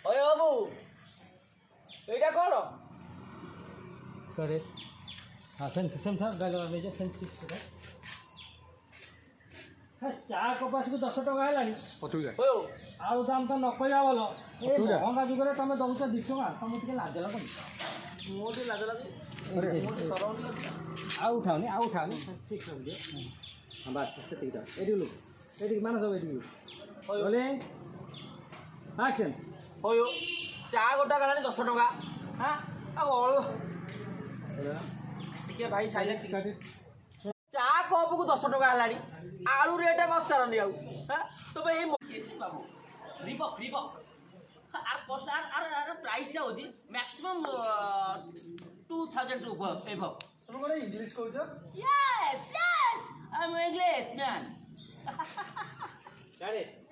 ওই বাবু এইটা করো করে হ্যাঁ সেম থাক গাড়ি নেই সেম ঠিক সেটা হ্যাঁ চা କପାସକୁ 10 ଟଙ୍କା ହେଲାଣି ଆଉ ଦାମ ତ ନ କହିବା ଭଲ ଏ ମହଙ୍ଗା ଯୁଗରେ ତମେ ଦଉଛ 2 ଟଙ୍କା ତମକୁ ଟିକେ ଲାଜ ଲାଗୁନି ମୁଁ ଟିକେ ଲାଜ ଲାଗୁଛି ଆଉ ଉଠାଉନି ଠିକ ସବୁ ହଁ ବାସ୍ ସେତିକି ତ ଏଇଠି ଲୋକ ଏଇଠି ମାନେ ସବୁ ଏଇଠି ବୋଲେ ଆକ୍ସନ୍ ହଉ ଚା ଗୋଟା ଗଲାଣି 10 ଟଙ୍କା ହଁ ଆଉ ଅଳୁ ଟିକେ ଭାଇ ସାଇଲେଣ୍ଟ ଟିକେ চা কপକୁ 10 ଟଙ୍କା ହେଲାଣି ଆଳୁ ରେଟ୍ ପଚାରନି ଆଉ ତମେ ଏଇ ବାବୁ ରିବକ୍ আর কষ্ট আর প্রাইসটা হচ্ছে ম্যাক্সিমাম 2000 এভব তুমি কোন ইংলিশ কইছো yes I am English man Got it.